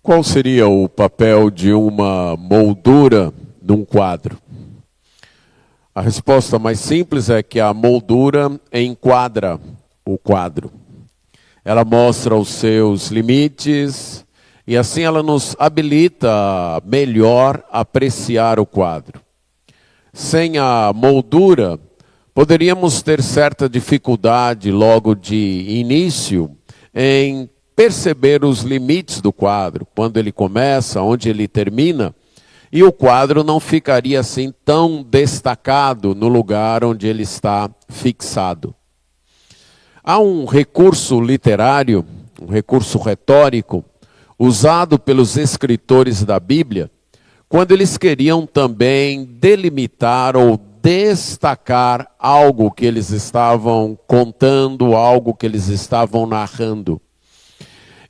Qual seria o papel de uma moldura num quadro? A resposta mais simples é que a moldura enquadra o quadro. Ela mostra os seus limites e assim ela nos habilita a melhor apreciar o quadro. Sem a moldura, poderíamos ter certa dificuldade logo de início em perceber os limites do quadro, quando ele começa, onde ele termina, e o quadro não ficaria assim tão destacado no lugar onde ele está fixado. Há um recurso literário, um recurso retórico, usado pelos escritores da Bíblia, quando eles queriam também delimitar ou destacar algo que eles estavam contando, algo que eles estavam narrando.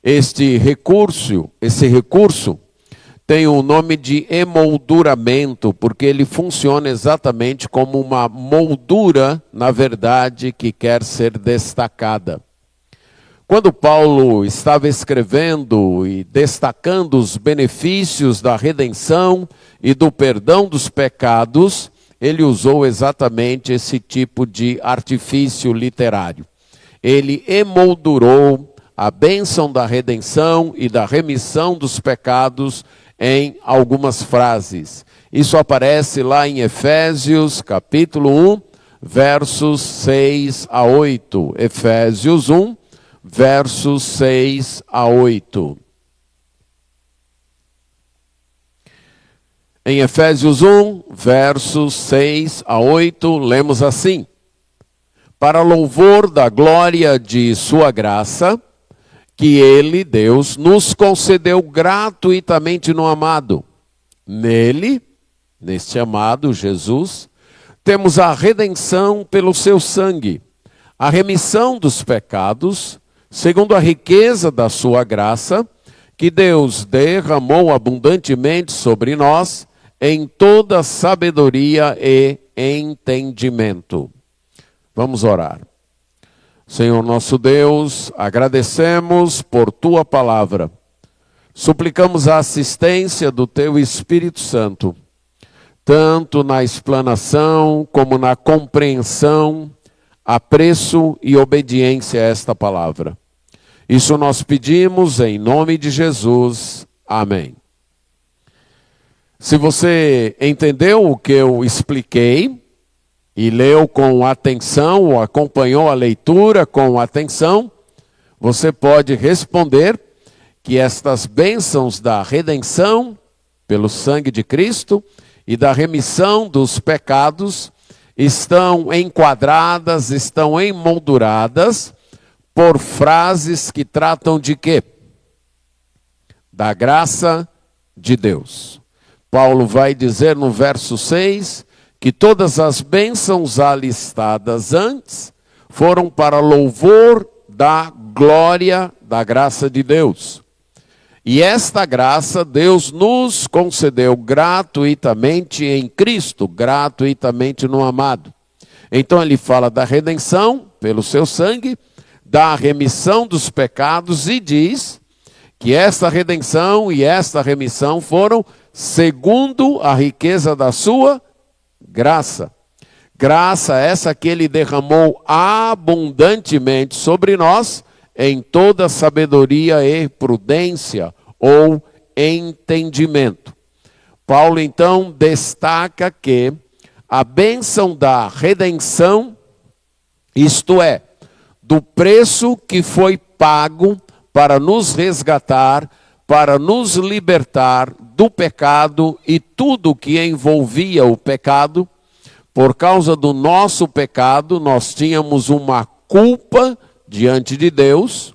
Esse recurso tem o nome de emolduramento, porque ele funciona exatamente como uma moldura, na verdade, que quer ser destacada. Quando Paulo estava escrevendo e destacando os benefícios da redenção e do perdão dos pecados, ele usou exatamente esse tipo de artifício literário. Ele emoldurou a bênção da redenção e da remissão dos pecados em algumas frases. Isso aparece lá em Efésios, capítulo 1, versos 6 a 8. Efésios 1, versos 6 a 8. Em Efésios 1, versos 6 a 8, lemos assim: para louvor da glória de sua graça, que ele, Deus, nos concedeu gratuitamente no amado. Nele, neste amado Jesus, temos a redenção pelo seu sangue, a remissão dos pecados, segundo a riqueza da sua graça, que Deus derramou abundantemente sobre nós, em toda sabedoria e entendimento. Vamos orar. Senhor nosso Deus, agradecemos por tua palavra. Suplicamos a assistência do teu Espírito Santo, tanto na explanação como na compreensão, apreço e obediência a esta palavra. Isso nós pedimos em nome de Jesus. Amém. Se você entendeu o que eu expliquei, e leu com atenção, ou acompanhou a leitura com atenção, você pode responder que estas bênçãos da redenção pelo sangue de Cristo e da remissão dos pecados estão enquadradas, estão emolduradas por frases que tratam de quê? Da graça de Deus. Paulo vai dizer no verso 6, que todas as bênçãos alistadas antes foram para louvor da glória da graça de Deus. E esta graça Deus nos concedeu gratuitamente em Cristo, gratuitamente no amado. Então ele fala da redenção pelo seu sangue, da remissão dos pecados e diz que esta redenção e esta remissão foram segundo a riqueza da sua graça. Graça essa que ele derramou abundantemente sobre nós em toda sabedoria e prudência ou entendimento. Paulo então destaca que a bênção da redenção, isto é, do preço que foi pago para nos resgatar, para nos libertar do pecado e tudo que envolvia o pecado. Por causa do nosso pecado, nós tínhamos uma culpa diante de Deus,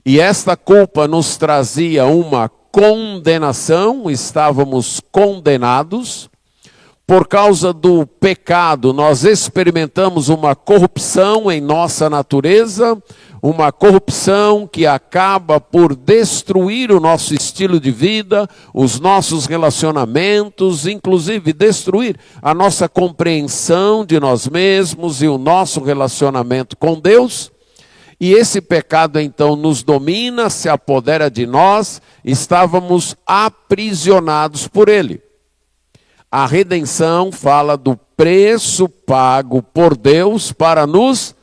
e esta culpa nos trazia uma condenação, estávamos condenados. Por causa do pecado, nós experimentamos uma corrupção em nossa natureza, uma corrupção que acaba por destruir o nosso estilo de vida, os nossos relacionamentos, inclusive destruir a nossa compreensão de nós mesmos e o nosso relacionamento com Deus. e esse pecado então nos domina, se apodera de nós, estávamos aprisionados por ele. A redenção fala do preço pago por Deus para nos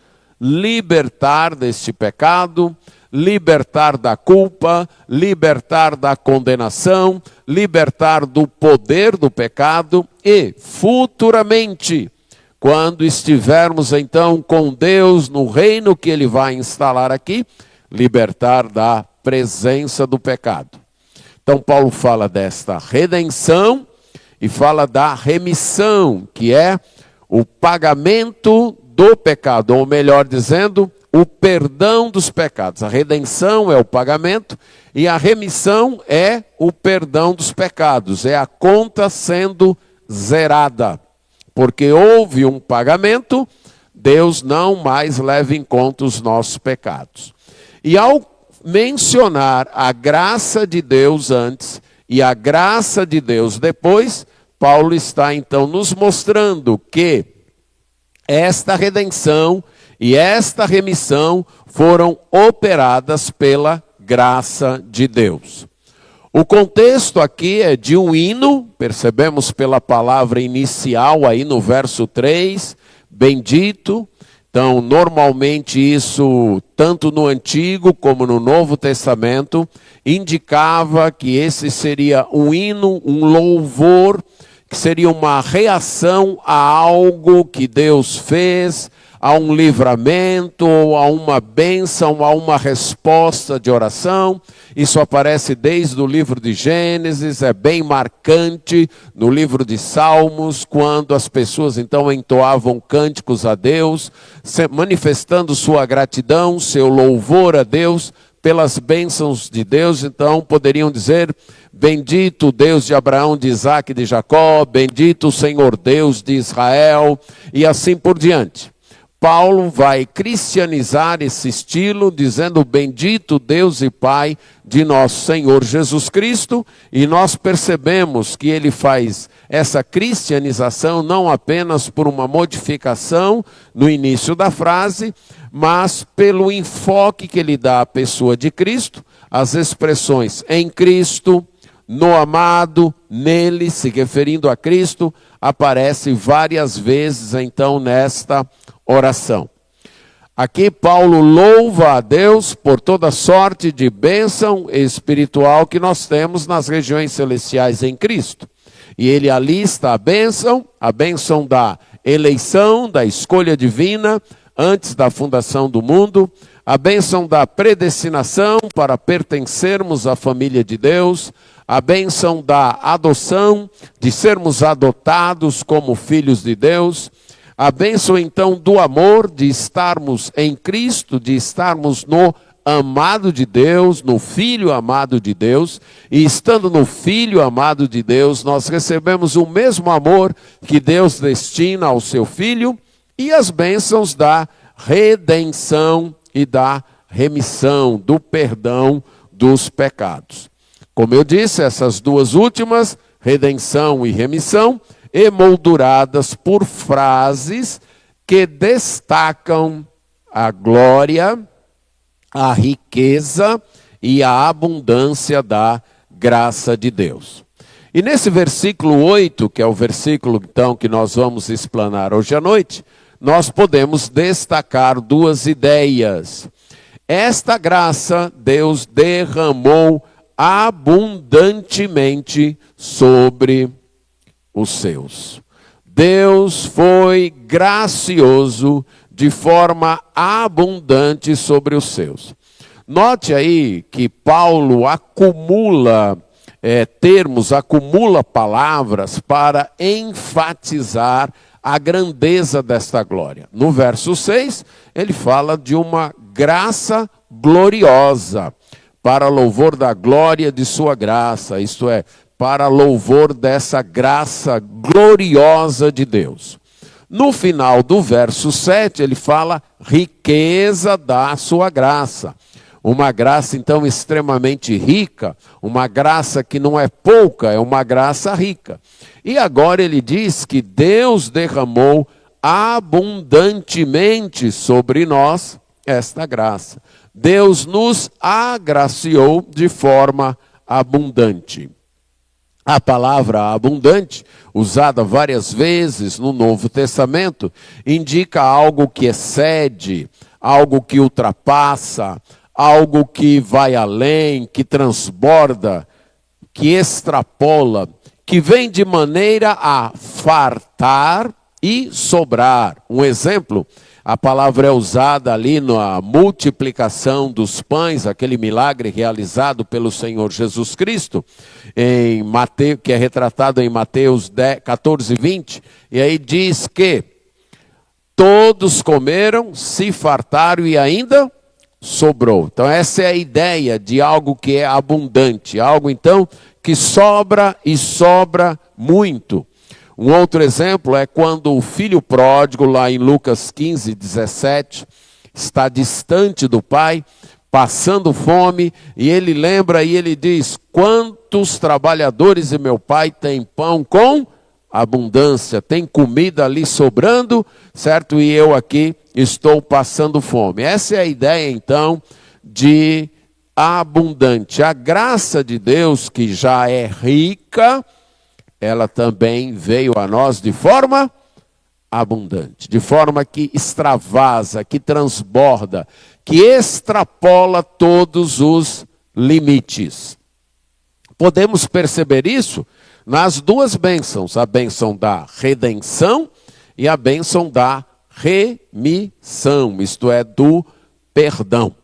libertar deste pecado, libertar da culpa, libertar da condenação, libertar do poder do pecado e, futuramente, quando estivermos então com Deus no reino que Ele vai instalar aqui, libertar da presença do pecado. Então Paulo fala desta redenção e fala da remissão, que é o pagamento do pecado, ou melhor dizendo, o perdão dos pecados. A redenção é o pagamento e a remissão é o perdão dos pecados, é a conta sendo zerada. Porque houve um pagamento, Deus não mais leva em conta os nossos pecados. E ao mencionar a graça de Deus antes e a graça de Deus depois, Paulo está então nos mostrando que esta redenção e esta remissão foram operadas pela graça de Deus. O contexto aqui é de um hino, percebemos pela palavra inicial aí no verso 3, bendito. Então, normalmente isso, tanto no Antigo como no Novo Testamento, indicava que esse seria um hino, um louvor, que seria uma reação a algo que Deus fez, a um livramento, a uma bênção, a uma resposta de oração. Isso aparece desde o livro de Gênesis, é bem marcante no livro de Salmos, quando as pessoas então entoavam cânticos a Deus, manifestando sua gratidão, seu louvor a Deus, pelas bênçãos de Deus. Então poderiam dizer: bendito o Deus de Abraão, de Isaque e de Jacó, bendito o Senhor Deus de Israel, e assim por diante. Paulo vai cristianizar esse estilo, dizendo: bendito Deus e Pai de nosso Senhor Jesus Cristo, e nós percebemos que ele faz essa cristianização não apenas por uma modificação no início da frase, mas pelo enfoque que ele dá à pessoa de Cristo, as expressões em Cristo, no amado, nele, se referindo a Cristo, aparece várias vezes então nesta oração. Aqui Paulo louva a Deus por toda sorte de bênção espiritual que nós temos nas regiões celestiais em Cristo. E ele alista a bênção da eleição, da escolha divina, antes da fundação do mundo, a bênção da predestinação para pertencermos à família de Deus, a bênção da adoção, de sermos adotados como filhos de Deus, a bênção então do amor, de estarmos em Cristo, de estarmos no amado de Deus, no Filho amado de Deus, e estando no Filho amado de Deus, nós recebemos o mesmo amor que Deus destina ao seu Filho, e as bênçãos da redenção e da remissão, do perdão dos pecados. Como eu disse, essas duas últimas, redenção e remissão, emolduradas por frases que destacam a glória, a riqueza e a abundância da graça de Deus. E nesse versículo 8, que é o versículo então que nós vamos explanar hoje à noite, nós podemos destacar duas ideias. Esta graça Deus derramou abundantemente sobre os seus. Deus foi gracioso de forma abundante sobre os seus. Note aí que Paulo acumula termos, acumula palavras para enfatizar a grandeza desta glória. No verso 6, ele fala de uma graça gloriosa, para louvor da glória de sua graça, isto é, para louvor dessa graça gloriosa de Deus. No final do verso 7, ele fala riqueza da sua graça. Uma graça, então, extremamente rica, uma graça que não é pouca, é uma graça rica. E agora ele diz que Deus derramou abundantemente sobre nós, esta graça. Deus nos agraciou de forma abundante. A palavra abundante, usada várias vezes no Novo Testamento, indica algo que excede, algo que ultrapassa, algo que vai além, que transborda, que extrapola, que vem de maneira a fartar e sobrar. Um exemplo, a palavra é usada ali na multiplicação dos pães, aquele milagre realizado pelo Senhor Jesus Cristo, em Mateus, que é retratado em Mateus 14, 20, e aí diz que todos comeram, se fartaram e ainda sobrou. Então essa é a ideia de algo que é abundante, algo então que sobra e sobra muito. Um outro exemplo é quando o filho pródigo, lá em Lucas 15, 17, está distante do pai, passando fome, e ele lembra e ele diz: quantos trabalhadores de meu pai têm pão com abundância, tem comida ali sobrando, certo? E eu aqui estou passando fome. Essa é a ideia então de abundante. A graça de Deus, que já é rica, ela também veio a nós de forma abundante, de forma que extravasa, que transborda, que extrapola todos os limites. Podemos perceber isso nas duas bênçãos, a bênção da redenção e a bênção da remissão, isto é, do perdão.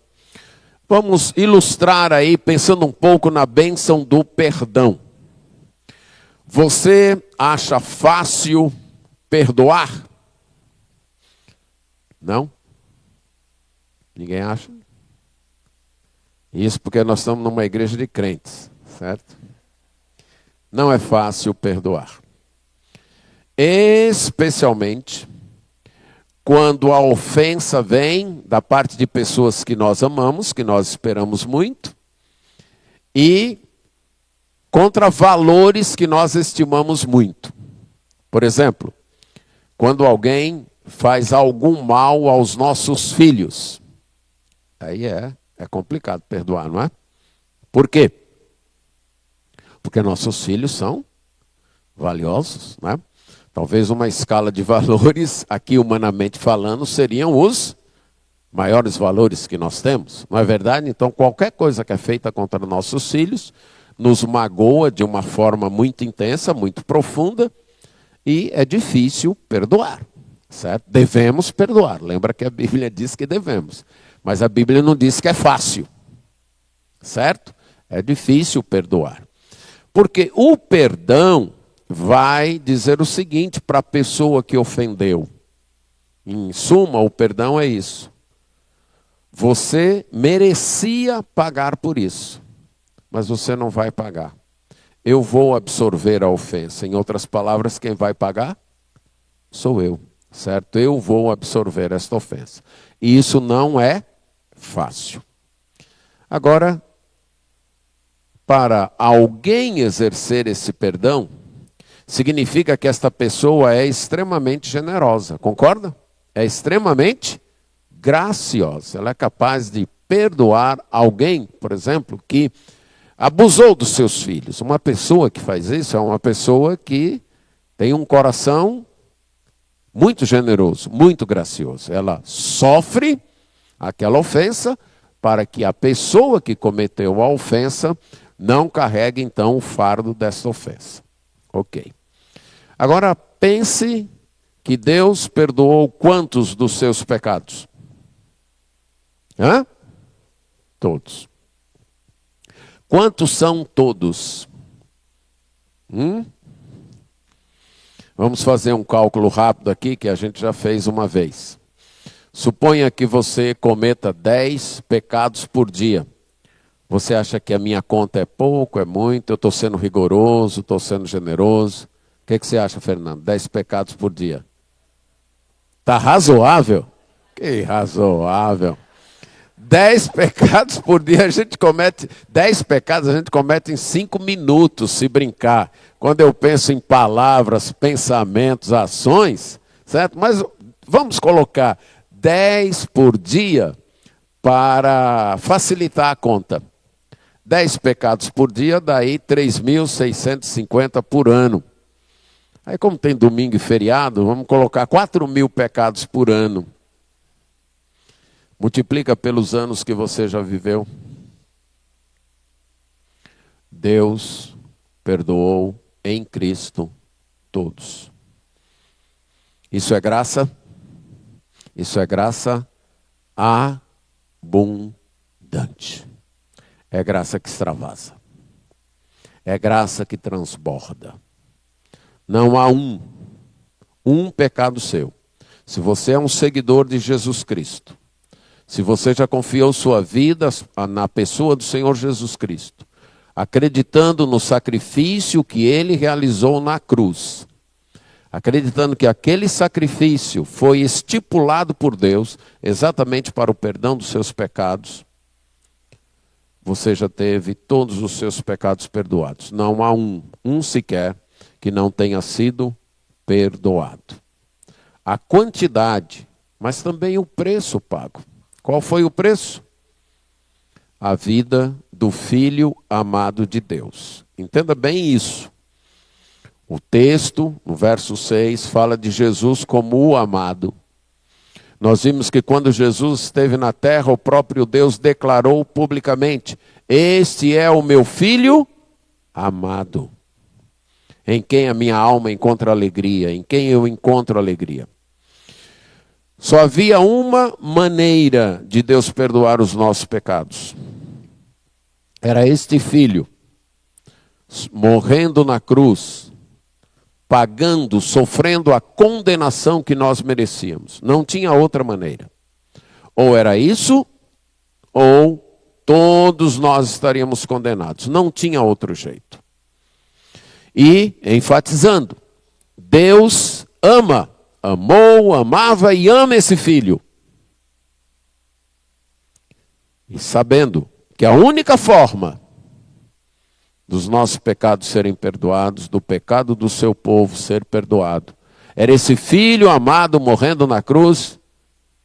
Vamos ilustrar aí, pensando um pouco na bênção do perdão. Você acha fácil perdoar? Não? Ninguém acha? Isso porque nós estamos numa igreja de crentes, certo? Não é fácil perdoar. Especialmente quando a ofensa vem da parte de pessoas que nós amamos, que nós esperamos muito, e contra valores que nós estimamos muito. Por exemplo, quando alguém faz algum mal aos nossos filhos, aí é complicado perdoar, não é? Por quê? Porque nossos filhos são valiosos, não é? Talvez uma escala de valores, aqui humanamente falando, seriam os maiores valores que nós temos, não é verdade? Então qualquer coisa que é feita contra nossos filhos nos magoa de uma forma muito intensa, muito profunda, e é difícil perdoar, certo? Devemos perdoar. Lembra que a Bíblia diz que devemos, mas a Bíblia não diz que é fácil, certo? É difícil perdoar. Porque o perdão vai dizer o seguinte para a pessoa que ofendeu. Em suma, o perdão é isso. Você merecia pagar por isso, mas você não vai pagar. Eu vou absorver a ofensa. Em outras palavras, quem vai pagar? Sou eu, certo? Eu vou absorver esta ofensa. E isso não é fácil. Agora, para alguém exercer esse perdão, significa que esta pessoa é extremamente generosa, concorda? É extremamente graciosa. Ela é capaz de perdoar alguém, por exemplo, que abusou dos seus filhos. Uma pessoa que faz isso é uma pessoa que tem um coração muito generoso, muito gracioso. Ela sofre aquela ofensa para que a pessoa que cometeu a ofensa não carregue então o fardo dessa ofensa. Ok. Agora pense que Deus perdoou quantos dos seus pecados? Hã? Todos. Quantos são todos? Vamos fazer um cálculo rápido aqui que a gente já fez uma vez. Suponha que você cometa 10 pecados por dia. Você acha que a minha conta é pouco, é muito? Eu estou sendo rigoroso, estou sendo generoso. O que você acha, Fernando? 10 pecados por dia. Está razoável? Que razoável. 10 pecados por dia, a gente comete, 10 pecados a gente comete em 5 minutos, se brincar. Quando eu penso em palavras, pensamentos, ações, certo? Mas vamos colocar 10 por dia, para facilitar a conta. 10 pecados por dia, daí 3.650 por ano. Aí como tem domingo e feriado, vamos colocar 4.000 pecados por ano. Multiplica pelos anos que você já viveu. Deus perdoou em Cristo todos. Isso é graça? Isso é graça abundante. É graça que extravasa. É graça que transborda. Não há um pecado seu. Se você é um seguidor de Jesus Cristo, se você já confiou sua vida na pessoa do Senhor Jesus Cristo, acreditando no sacrifício que Ele realizou na cruz, acreditando que aquele sacrifício foi estipulado por Deus exatamente para o perdão dos seus pecados, você já teve todos os seus pecados perdoados. Não há um sequer que não tenha sido perdoado. A quantidade, mas também o preço pago. Qual foi o preço? A vida do Filho amado de Deus. Entenda bem isso. O texto, no verso 6, fala de Jesus como o amado. Nós vimos que quando Jesus esteve na terra, o próprio Deus declarou publicamente: este é o meu Filho amado, em quem a minha alma encontra alegria, em quem eu encontro alegria. Só havia uma maneira de Deus perdoar os nossos pecados. Era este Filho, morrendo na cruz, pagando, sofrendo a condenação que nós merecíamos. Não tinha outra maneira. Ou era isso, ou todos nós estaríamos condenados. Não tinha outro jeito. E, enfatizando, Deus amou, amava e ama esse Filho. E sabendo que a única forma dos nossos pecados serem perdoados, do pecado do seu povo ser perdoado, era esse Filho amado morrendo na cruz,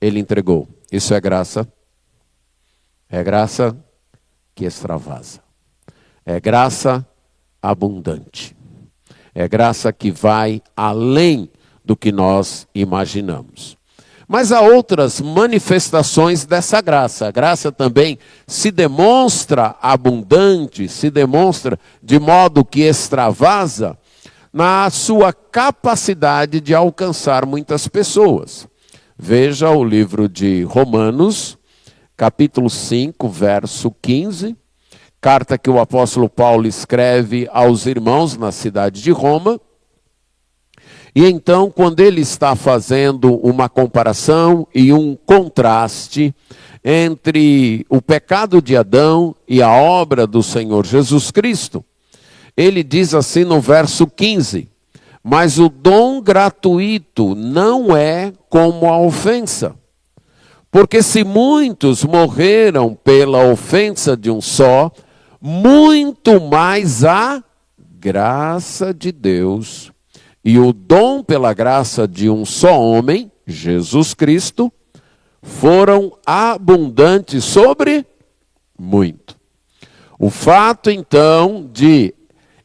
Ele entregou. Isso é graça. É graça que extravasa. É graça abundante. É graça que vai além do que nós imaginamos. Mas há outras manifestações dessa graça. A graça também se demonstra abundante, se demonstra de modo que extravasa na sua capacidade de alcançar muitas pessoas. Veja o livro de Romanos, capítulo 5, verso 15, carta que o apóstolo Paulo escreve aos irmãos na cidade de Roma. E então, quando ele está fazendo uma comparação e um contraste entre o pecado de Adão e a obra do Senhor Jesus Cristo, ele diz assim no verso 15: mas o dom gratuito não é como a ofensa. Porque se muitos morreram pela ofensa de um só, muito mais a graça de Deus e o dom pela graça de um só homem, Jesus Cristo, foram abundantes sobre muito. O fato, então, de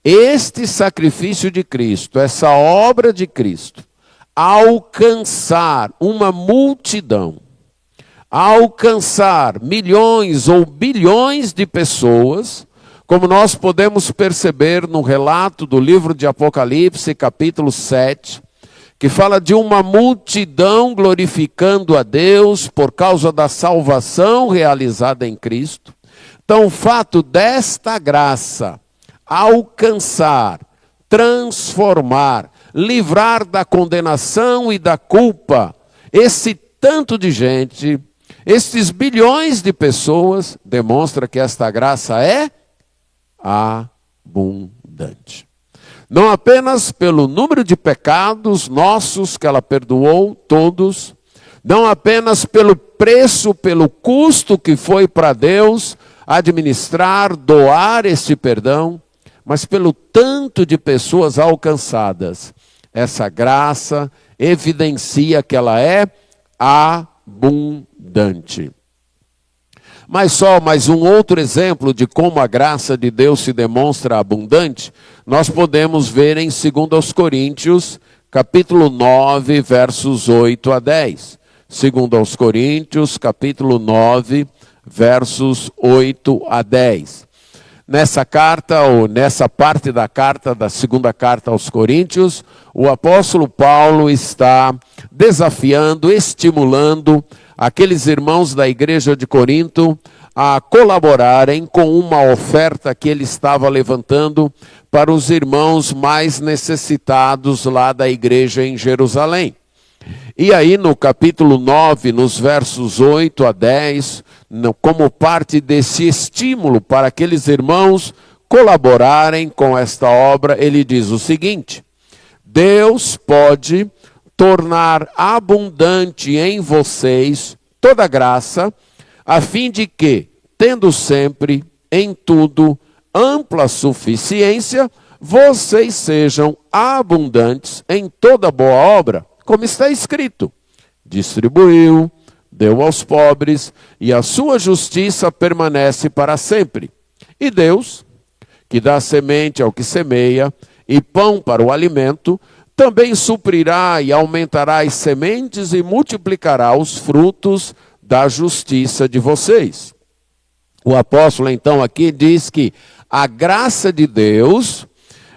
este sacrifício de Cristo, essa obra de Cristo, alcançar uma multidão, alcançar milhões ou bilhões de pessoas, como nós podemos perceber no relato do livro de Apocalipse, capítulo 7, que fala de uma multidão glorificando a Deus por causa da salvação realizada em Cristo. Então, o fato desta graça alcançar, transformar, livrar da condenação e da culpa esse tanto de gente, esses bilhões de pessoas, demonstra que esta graça é abundante. Não apenas pelo número de pecados nossos que ela perdoou todos, não apenas pelo preço, pelo custo que foi para Deus administrar, doar este perdão, mas pelo tanto de pessoas alcançadas. Essa graça evidencia que ela é abundante. Mas mais um outro exemplo de como a graça de Deus se demonstra abundante, nós podemos ver em 2 Coríntios, capítulo 9, versos 8 a 10. 2 Coríntios, capítulo 9, versos 8 a 10. Nessa carta, ou nessa parte da carta, da segunda carta aos Coríntios, o apóstolo Paulo está desafiando, estimulando aqueles irmãos da igreja de Corinto a colaborarem com uma oferta que ele estava levantando para os irmãos mais necessitados lá da igreja em Jerusalém. E aí no capítulo 9, nos versos 8 a 10, como parte desse estímulo para aqueles irmãos colaborarem com esta obra, ele diz o seguinte: Deus pode tornar abundante em vocês toda graça, a fim de que, tendo sempre, em tudo, ampla suficiência, vocês sejam abundantes em toda boa obra, como está escrito: distribuiu, deu aos pobres, e a sua justiça permanece para sempre. E Deus, que dá semente ao que semeia, e pão para o alimento, também suprirá e aumentará as sementes e multiplicará os frutos da justiça de vocês. O apóstolo então aqui diz que a graça de Deus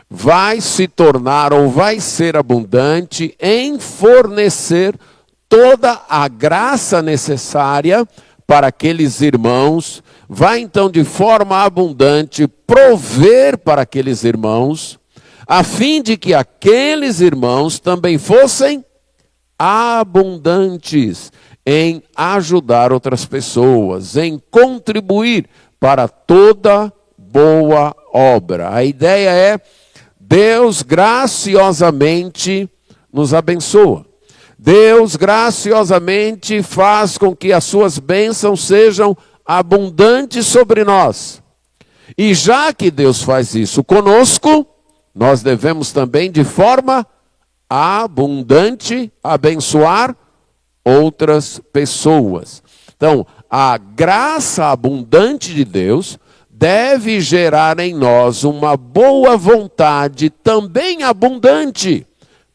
vai se tornar ou vai ser abundante em fornecer toda a graça necessária para aqueles irmãos, vai então de forma abundante prover para aqueles irmãos, a fim de que aqueles irmãos também fossem abundantes em ajudar outras pessoas, em contribuir para toda boa obra. A ideia é: Deus graciosamente nos abençoa. Deus graciosamente faz com que as suas bênçãos sejam abundantes sobre nós. E já que Deus faz isso conosco, nós devemos também, de forma abundante, abençoar outras pessoas. Então, a graça abundante de Deus deve gerar em nós uma boa vontade também abundante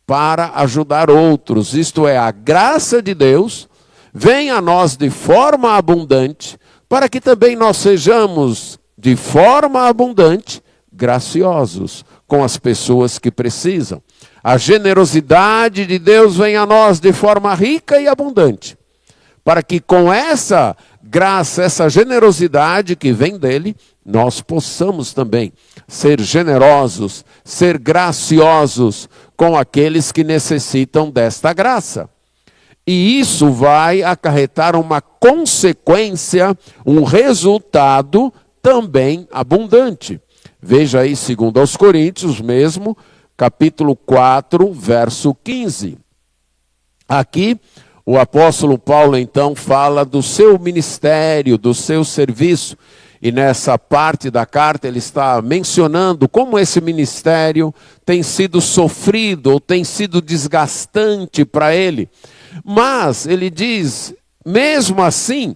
para ajudar outros. Isto é, a graça de Deus vem a nós de forma abundante, para que também nós sejamos de forma abundante graciosos com as pessoas que precisam. A generosidade de Deus vem a nós de forma rica e abundante, para que com essa graça, essa generosidade que vem dele, nós possamos também ser generosos, ser graciosos com aqueles que necessitam desta graça. E isso vai acarretar uma consequência, um resultado também abundante. Veja aí, 2 Coríntios mesmo, capítulo 4, verso 15. Aqui, o apóstolo Paulo então fala do seu ministério, do seu serviço. E nessa parte da carta ele está mencionando como esse ministério tem sido sofrido ou tem sido desgastante para ele. Mas ele diz, mesmo assim,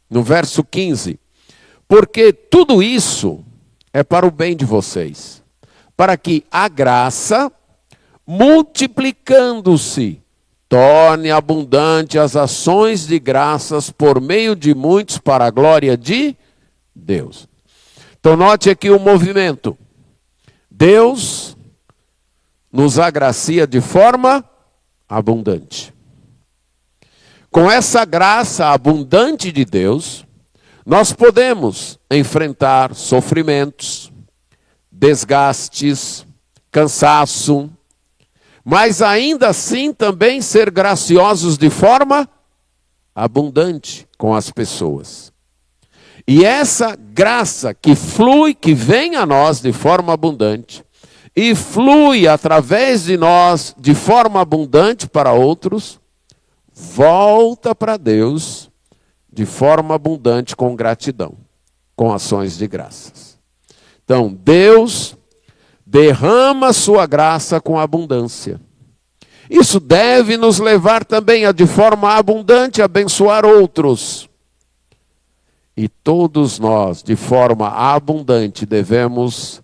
no verso 15, porque tudo isso é para o bem de vocês, para que a graça, multiplicando-se, torne abundante as ações de graças por meio de muitos para a glória de Deus. Então note aqui o movimento. Deus nos agracia de forma abundante. Com essa graça abundante de Deus, nós podemos enfrentar sofrimentos, desgastes, cansaço, mas ainda assim também ser graciosos de forma abundante com as pessoas. E essa graça que flui, que vem a nós de forma abundante, e flui através de nós de forma abundante para outros, volta para Deus de forma abundante com gratidão, com ações de graças. Então, Deus derrama sua graça com abundância. Isso deve nos levar também a, de forma abundante, abençoar outros. E todos nós, de forma abundante, devemos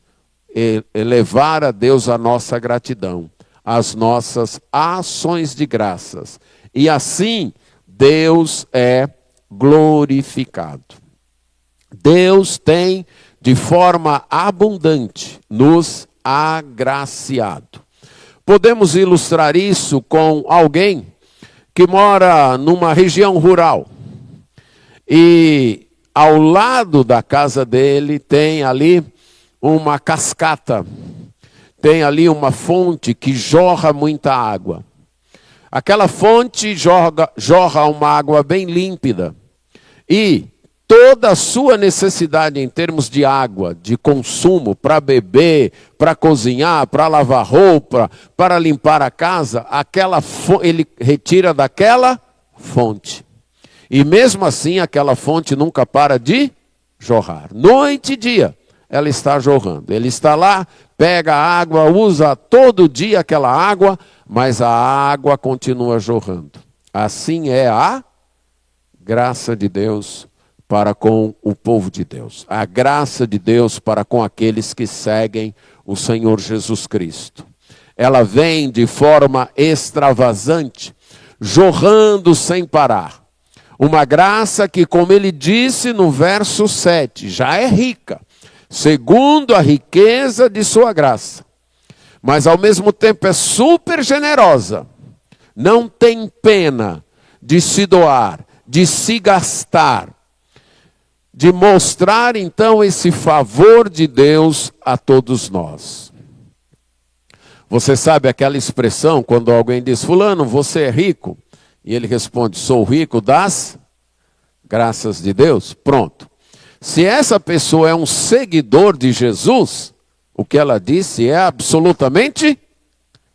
elevar a Deus a nossa gratidão, as nossas ações de graças. E assim, Deus é glorificado. Deus tem, de forma abundante, nos agraciado. Podemos ilustrar isso com alguém que mora numa região rural. E ao lado da casa dele tem ali uma cascata, tem ali uma fonte que jorra muita água. Aquela fonte jorra uma água bem límpida. E toda a sua necessidade em termos de água, de consumo, para beber, para cozinhar, para lavar roupa, para limpar a casa, ele retira daquela fonte. E mesmo assim, aquela fonte nunca para de jorrar. Noite e dia, ela está jorrando. Ele está lá, pega a água, usa todo dia aquela água, mas a água continua jorrando. Assim é a graça de Deus para com o povo de Deus. A graça de Deus para com aqueles que seguem o Senhor Jesus Cristo. Ela vem de forma extravasante, jorrando sem parar. Uma graça que, como ele disse no verso 7, já é rica, segundo a riqueza de sua graça. Mas ao mesmo tempo é super generosa. Não tem pena de se doar, de se gastar, de mostrar então esse favor de Deus a todos nós. Você sabe aquela expressão quando alguém diz: fulano, você é rico? E ele responde: sou rico das graças de Deus. Pronto. Se essa pessoa é um seguidor de Jesus, o que ela disse é absolutamente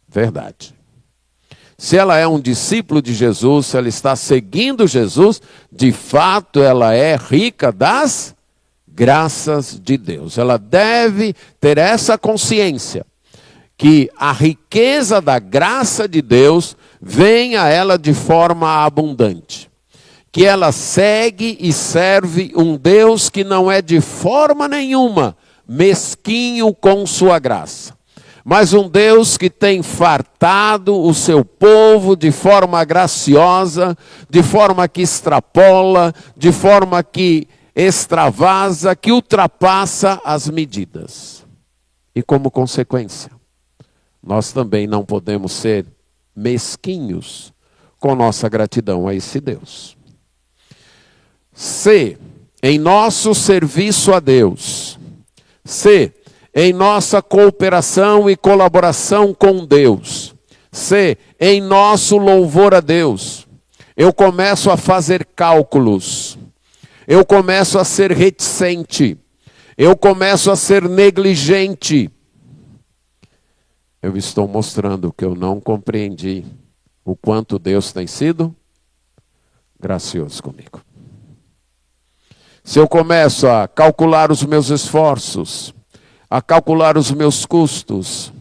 verdade. Se ela é um discípulo de Jesus, se ela está seguindo Jesus, de fato ela é rica das graças de Deus. Ela deve ter essa consciência, que a riqueza da graça de Deus vem a ela de forma abundante. Que ela segue e serve um Deus que não é de forma nenhuma mesquinho com sua graça, mas um Deus que tem fartado o seu povo de forma graciosa, de forma que extrapola, de forma que extravasa, que ultrapassa as medidas. E como consequência, nós também não podemos ser mesquinhos com nossa gratidão a esse Deus. Se em nosso serviço a Deus, se em nossa cooperação e colaboração com Deus, se em nosso louvor a Deus, eu começo a fazer cálculos, eu começo a ser reticente, eu começo a ser negligente, eu estou mostrando que eu não compreendi o quanto Deus tem sido gracioso comigo. Se eu começo a calcular os meus esforços, a calcular os meus custos,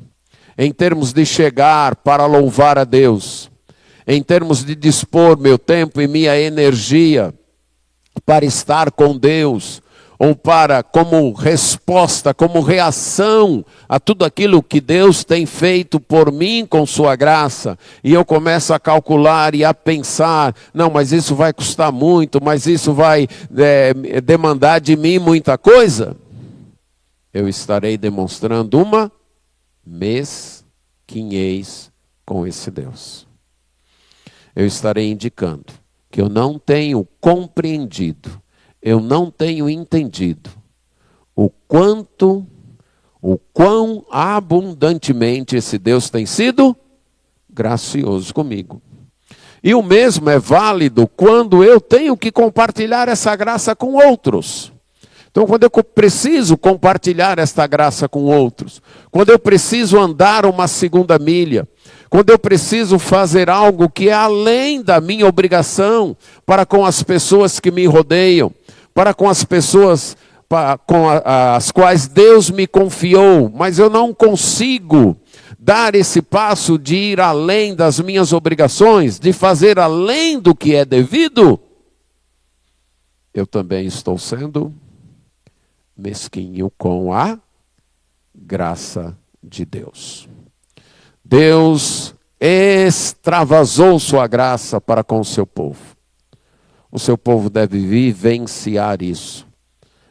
em termos de chegar para louvar a Deus, em termos de dispor meu tempo e minha energia para estar com Deus, ou para, como resposta, como reação a tudo aquilo que Deus tem feito por mim com sua graça, e eu começo a calcular e a pensar, não, mas isso vai custar muito, mas isso vai demandar de mim muita coisa, eu estarei demonstrando uma mesquinhez com esse Deus. Eu estarei indicando que eu não tenho compreendido, eu não tenho entendido o quão abundantemente esse Deus tem sido gracioso comigo. E o mesmo é válido quando eu tenho que compartilhar essa graça com outros. Então, quando eu preciso compartilhar esta graça com outros, quando eu preciso andar uma segunda milha, quando eu preciso fazer algo que é além da minha obrigação para com as pessoas que me rodeiam, para com as pessoas com as quais Deus me confiou, mas eu não consigo dar esse passo de ir além das minhas obrigações, de fazer além do que é devido, eu também estou sendo mesquinho com a graça de Deus. Deus extravasou sua graça para com o seu povo. O seu povo deve vivenciar isso,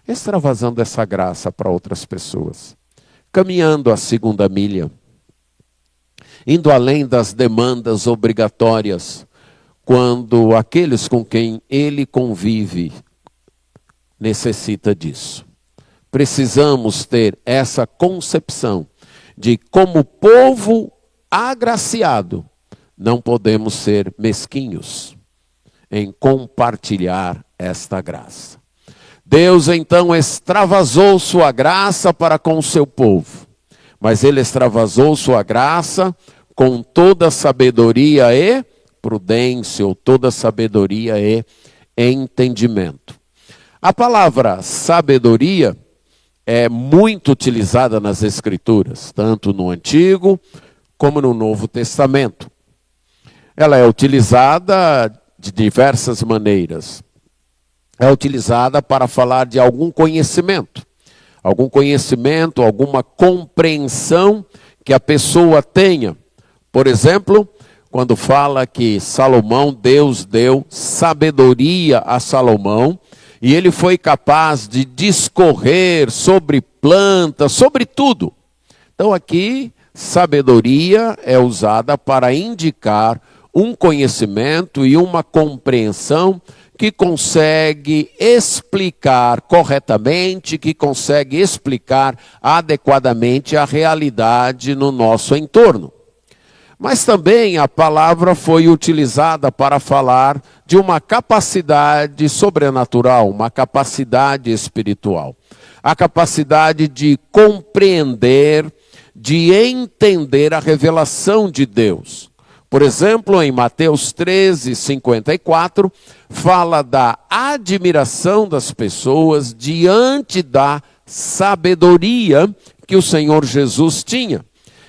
extravasando essa graça para outras pessoas, caminhando a segunda milha, indo além das demandas obrigatórias, quando aqueles com quem ele convive necessita disso. Precisamos ter essa concepção de como povo agraciado, não podemos ser mesquinhos em compartilhar esta graça. Deus então extravasou sua graça para com o seu povo, mas ele extravasou sua graça com toda sabedoria e prudência, ou toda sabedoria e entendimento. A palavra sabedoria é muito utilizada nas Escrituras, tanto no Antigo como no Novo Testamento. Ela é utilizada de diversas maneiras. É utilizada para falar de algum conhecimento, alguma compreensão que a pessoa tenha. Por exemplo, quando fala que Salomão, Deus deu sabedoria a Salomão, e ele foi capaz de discorrer sobre plantas, sobre tudo. Então aqui, sabedoria é usada para indicar um conhecimento e uma compreensão que consegue explicar corretamente, que consegue explicar adequadamente a realidade no nosso entorno. Mas também a palavra foi utilizada para falar de uma capacidade sobrenatural, uma capacidade espiritual. A capacidade de compreender, de entender a revelação de Deus. Por exemplo, em Mateus 13:54, fala da admiração das pessoas diante da sabedoria que o Senhor Jesus tinha.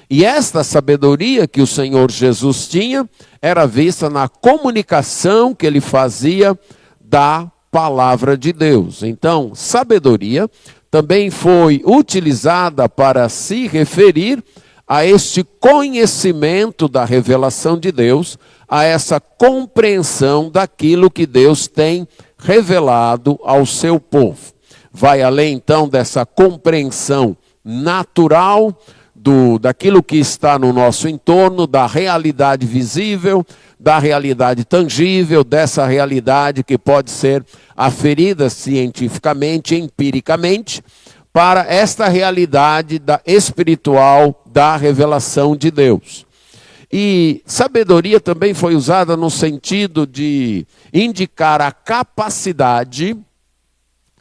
E esta sabedoria que o Senhor Jesus tinha era vista na comunicação que ele fazia da palavra de Deus. Então, sabedoria também foi utilizada para se referir a este conhecimento da revelação de Deus, a essa compreensão daquilo que Deus tem revelado ao seu povo. Vai além então dessa compreensão natural daquilo que está no nosso entorno, da realidade visível, da realidade tangível, dessa realidade que pode ser aferida cientificamente, empiricamente, para esta realidade espiritual da revelação de Deus. E sabedoria também foi usada no sentido de indicar a capacidade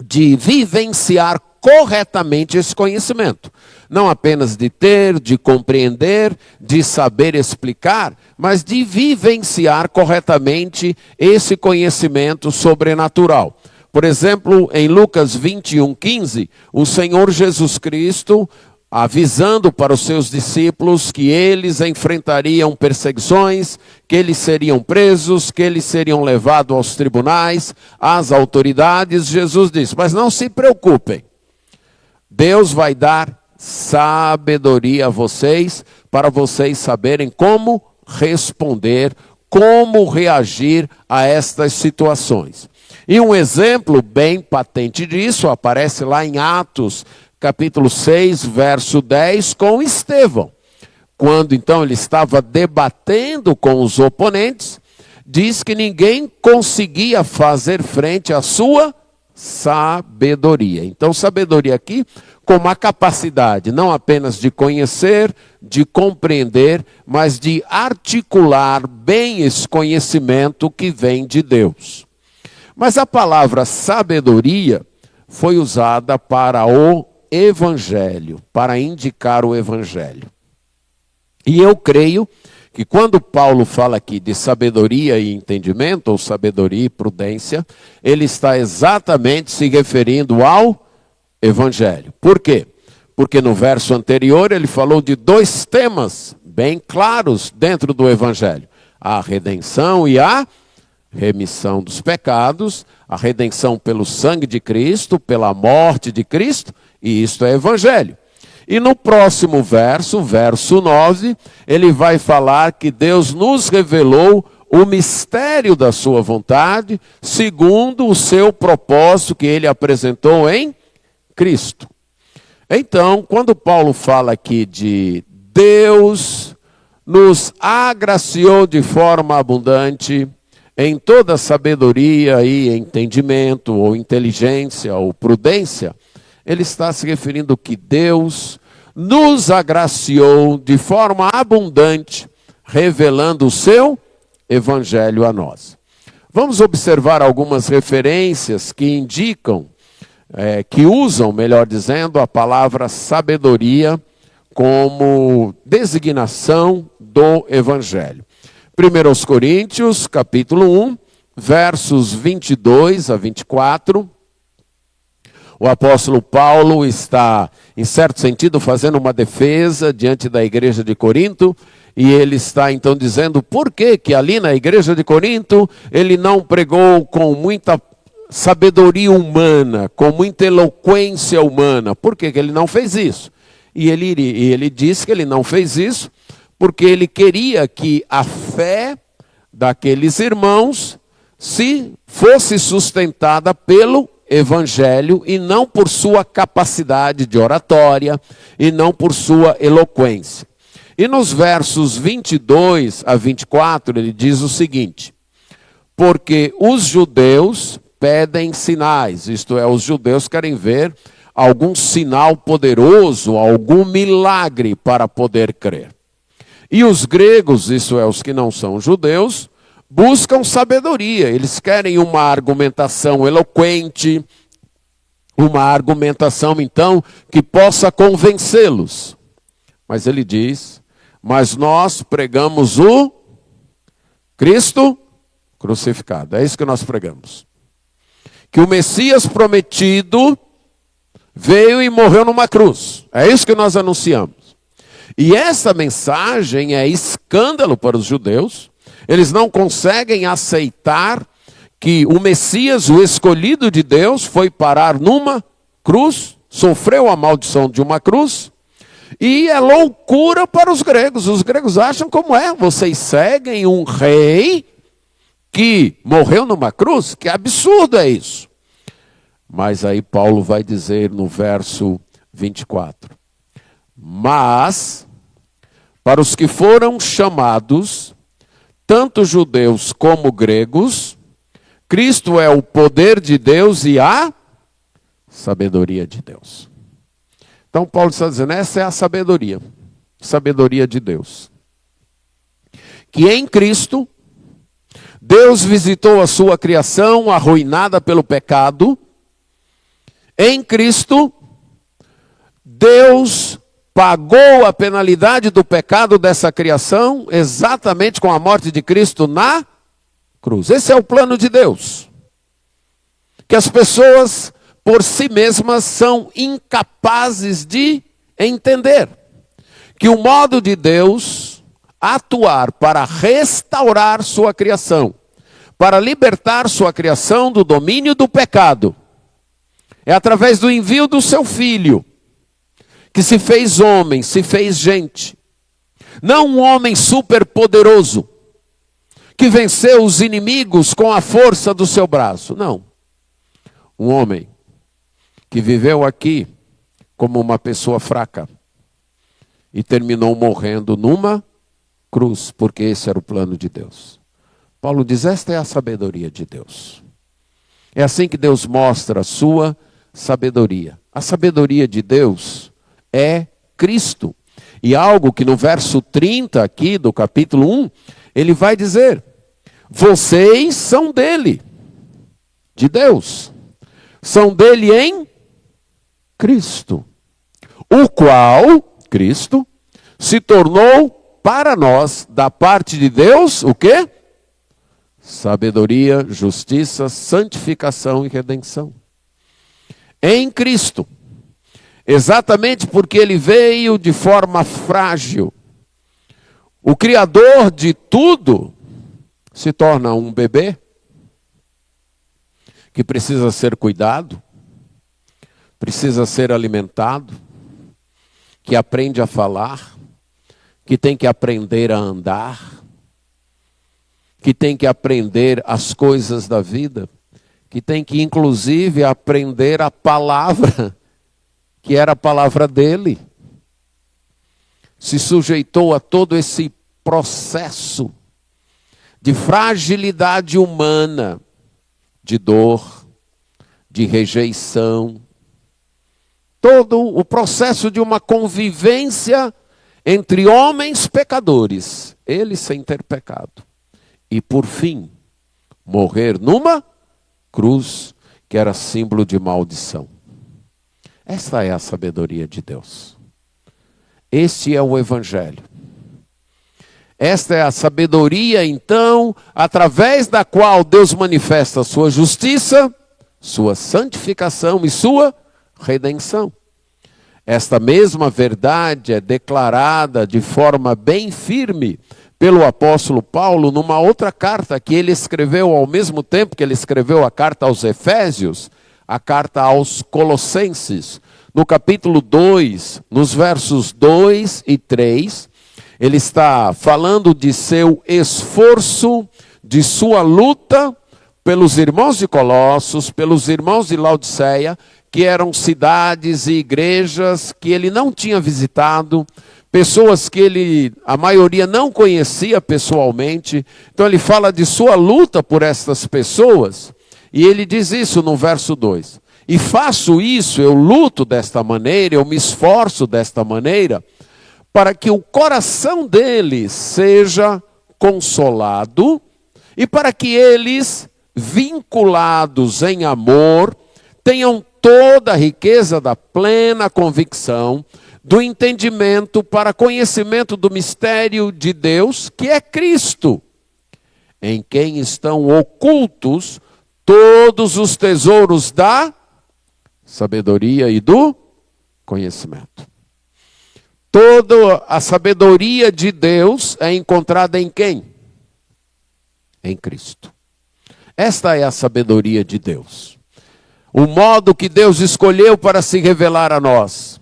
de vivenciar corretamente esse conhecimento. Não apenas de ter, de compreender, de saber explicar, mas de vivenciar corretamente esse conhecimento sobrenatural. Por exemplo, em Lucas 21:15, o Senhor Jesus Cristo, avisando para os seus discípulos que eles enfrentariam perseguições, que eles seriam presos, que eles seriam levados aos tribunais, às autoridades, Jesus disse: mas não se preocupem, Deus vai dar sabedoria a vocês, para vocês saberem como responder, como reagir a estas situações. E um exemplo bem patente disso aparece lá em Atos, capítulo 6, verso 10, com Estevão. Quando então ele estava debatendo com os oponentes, diz que ninguém conseguia fazer frente à sua sabedoria. Então, sabedoria aqui como a capacidade não apenas de conhecer, de compreender, mas de articular bem esse conhecimento que vem de Deus. Mas a palavra sabedoria foi usada para o Evangelho, para indicar o Evangelho. E eu creio que quando Paulo fala aqui de sabedoria e entendimento, ou sabedoria e prudência, ele está exatamente se referindo ao Evangelho. Por quê? Porque no verso anterior ele falou de dois temas bem claros dentro do Evangelho: a redenção e a remissão dos pecados, a redenção pelo sangue de Cristo, pela morte de Cristo, e isto é evangelho. E no próximo verso, verso 9, ele vai falar que Deus nos revelou o mistério da sua vontade, segundo o seu propósito que ele apresentou em Cristo. Então, quando Paulo fala aqui de Deus nos agraciou de forma abundante em toda sabedoria e entendimento, ou inteligência, ou prudência, ele está se referindo que Deus nos agraciou de forma abundante, revelando o seu evangelho a nós. Vamos observar algumas referências que indicam, que usam, melhor dizendo, a palavra sabedoria como designação do evangelho. 1 Coríntios, capítulo 1, versos 22 a 24. O apóstolo Paulo está, em certo sentido, fazendo uma defesa diante da igreja de Corinto, e ele está então dizendo por que ali na igreja de Corinto ele não pregou com muita sabedoria humana, com muita eloquência humana. Por que ele não fez isso? E ele disse que ele não fez isso porque ele queria que a fé daqueles irmãos fosse sustentada pelo evangelho e não por sua capacidade de oratória e não por sua eloquência. E nos versos 22 a 24 ele diz o seguinte: porque os judeus pedem sinais, isto é, os judeus querem ver algum sinal poderoso, algum milagre para poder crer. E os gregos, isso é, os que não são judeus, buscam sabedoria. Eles querem uma argumentação eloquente, uma argumentação, então, que possa convencê-los. Mas ele diz, mas nós pregamos o Cristo crucificado. É isso que nós pregamos. Que o Messias prometido veio e morreu numa cruz. É isso que nós anunciamos. E essa mensagem é escândalo para os judeus. Eles não conseguem aceitar que o Messias, o escolhido de Deus, foi parar numa cruz, sofreu a maldição de uma cruz, e é loucura para os gregos. Os gregos acham como é, vocês seguem um rei que morreu numa cruz? Que absurdo é isso. Mas aí Paulo vai dizer no verso 24, mas para os que foram chamados, tanto judeus como gregos, Cristo é o poder de Deus e a sabedoria de Deus. Então Paulo está dizendo, essa é a sabedoria de Deus. Que em Cristo, Deus visitou a sua criação arruinada pelo pecado. Em Cristo, Deus pagou a penalidade do pecado dessa criação exatamente com a morte de Cristo na cruz. Esse é o plano de Deus. Que as pessoas por si mesmas são incapazes de entender. Que o modo de Deus atuar para restaurar sua criação, para libertar sua criação do domínio do pecado, é através do envio do seu Filho, que se fez homem, se fez gente. Não um homem superpoderoso, que venceu os inimigos com a força do seu braço. Não. Um homem que viveu aqui como uma pessoa fraca e terminou morrendo numa cruz, porque esse era o plano de Deus. Paulo diz, esta é a sabedoria de Deus. É assim que Deus mostra a sua sabedoria. A sabedoria de Deus é Cristo. E algo que no verso 30 aqui do capítulo 1, ele vai dizer, vocês são dele, de Deus. São dele em Cristo. O qual, Cristo, se tornou para nós, da parte de Deus, o quê? Sabedoria, justiça, santificação e redenção. Em Cristo. Exatamente porque ele veio de forma frágil. O Criador de tudo se torna um bebê que precisa ser cuidado, precisa ser alimentado, que aprende a falar, que tem que aprender a andar, que tem que aprender as coisas da vida, que tem que inclusive aprender a palavra, que era a palavra dele. Se sujeitou a todo esse processo de fragilidade humana, de dor, de rejeição, todo o processo de uma convivência entre homens pecadores, ele sem ter pecado. E por fim, morrer numa cruz que era símbolo de maldição. Esta é a sabedoria de Deus. Este é o Evangelho. Esta é a sabedoria, então, através da qual Deus manifesta a sua justiça, sua santificação e sua redenção. Esta mesma verdade é declarada de forma bem firme pelo apóstolo Paulo numa outra carta que ele escreveu ao mesmo tempo que ele escreveu a carta aos Efésios, a carta aos Colossenses. No capítulo 2, nos versos 2 e 3, ele está falando de seu esforço, de sua luta pelos irmãos de Colossos, pelos irmãos de Laodiceia, que eram cidades e igrejas que ele não tinha visitado, pessoas que ele, a maioria, não conhecia pessoalmente. Então ele fala de sua luta por estas pessoas, e ele diz isso no verso 2. E faço isso, eu luto desta maneira, eu me esforço desta maneira, para que o coração deles seja consolado, e para que eles, vinculados em amor, tenham toda a riqueza da plena convicção, do entendimento para conhecimento do mistério de Deus, que é Cristo, em quem estão ocultos todos os tesouros da sabedoria e do conhecimento. Toda a sabedoria de Deus é encontrada em quem? Em Cristo. Esta é a sabedoria de Deus. O modo que Deus escolheu para se revelar a nós,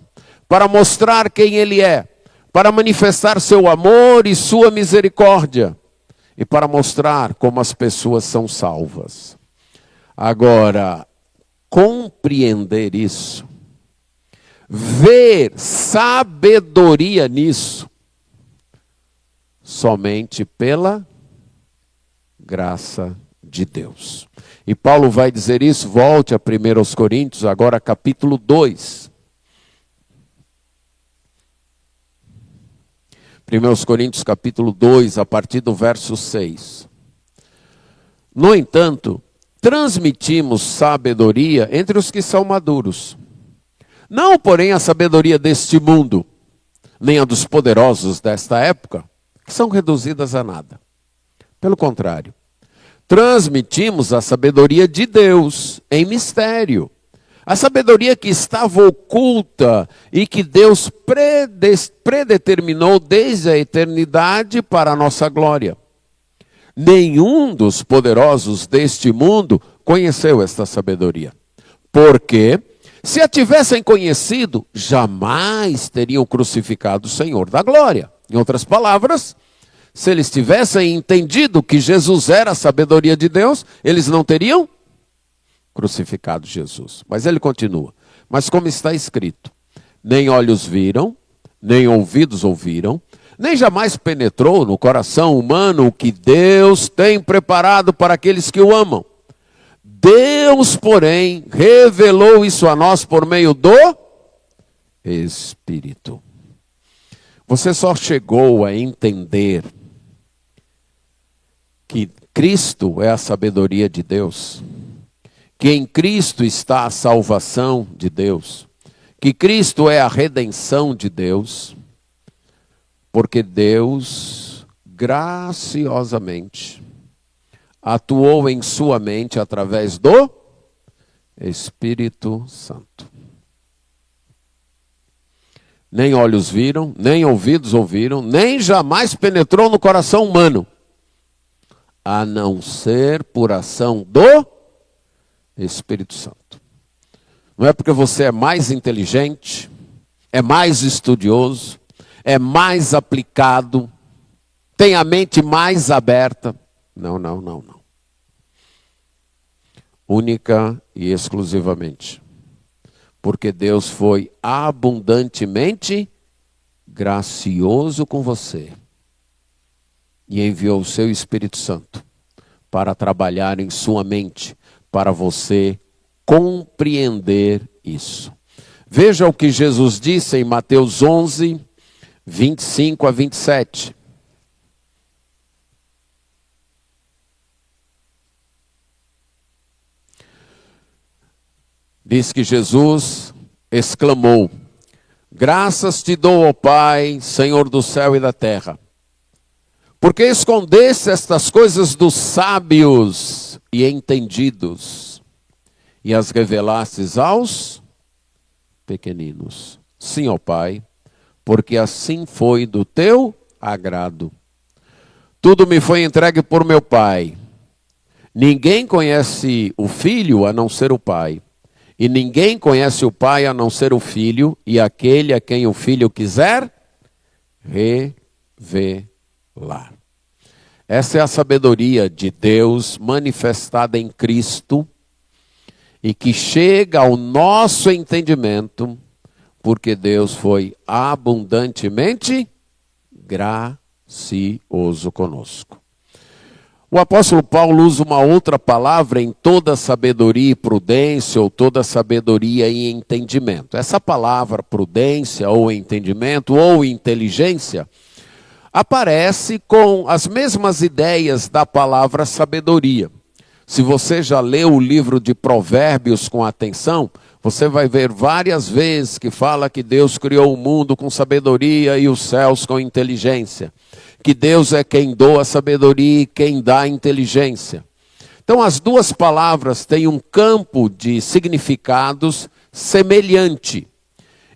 para mostrar quem Ele é, para manifestar seu amor e sua misericórdia, e para mostrar como as pessoas são salvas. Agora, compreender isso, ver sabedoria nisso, somente pela graça de Deus. E Paulo vai dizer isso, volte a 1 Coríntios, agora capítulo 2. 1 Coríntios capítulo 2, a partir do verso 6. No entanto, transmitimos sabedoria entre os que são maduros. Não, porém, a sabedoria deste mundo, nem a dos poderosos desta época, que são reduzidas a nada. Pelo contrário, transmitimos a sabedoria de Deus em mistério. A sabedoria que estava oculta e que Deus predeterminou desde a eternidade para a nossa glória. Nenhum dos poderosos deste mundo conheceu esta sabedoria. Porque, se a tivessem conhecido, jamais teriam crucificado o Senhor da glória. Em outras palavras, se eles tivessem entendido que Jesus era a sabedoria de Deus, eles não teriam crucificado Jesus. Mas ele continua. Mas como está escrito, nem olhos viram, nem ouvidos ouviram, nem jamais penetrou no coração humano o que Deus tem preparado para aqueles que o amam. Deus, porém, revelou isso a nós por meio do Espírito. Você só chegou a entender que Cristo é a sabedoria de Deus, que em Cristo está a salvação de Deus, que Cristo é a redenção de Deus, porque Deus graciosamente atuou em sua mente através do Espírito Santo. Nem olhos viram, nem ouvidos ouviram, nem jamais penetrou no coração humano, a não ser por ação do Espírito Santo. Não é porque você é mais inteligente, é mais estudioso, é mais aplicado, tem a mente mais aberta. Não, não, não, não. Única e exclusivamente. Porque Deus foi abundantemente gracioso com você. E enviou o seu Espírito Santo para trabalhar em sua mente, para você compreender isso. Veja o que Jesus disse em Mateus 11, 25 a 27. Diz que Jesus exclamou: graças te dou, ó Pai, Senhor do céu e da terra, porque escondeste estas coisas dos sábios e entendidos, e as revelastes aos pequeninos. Sim, ó Pai, porque assim foi do teu agrado. Tudo me foi entregue por meu Pai. Ninguém conhece o Filho a não ser o Pai. E ninguém conhece o Pai a não ser o Filho, e aquele a quem o Filho quiser revelar. Essa é a sabedoria de Deus manifestada em Cristo e que chega ao nosso entendimento, porque Deus foi abundantemente gracioso conosco. O apóstolo Paulo usa uma outra palavra em toda sabedoria e prudência, ou toda sabedoria e entendimento. Essa palavra prudência, ou entendimento, ou inteligência, aparece com as mesmas ideias da palavra sabedoria. Se você já leu o livro de Provérbios com atenção, você vai ver várias vezes que fala que Deus criou o mundo com sabedoria e os céus com inteligência. Que Deus é quem doa a sabedoria e quem dá a inteligência. Então as duas palavras têm um campo de significados semelhante.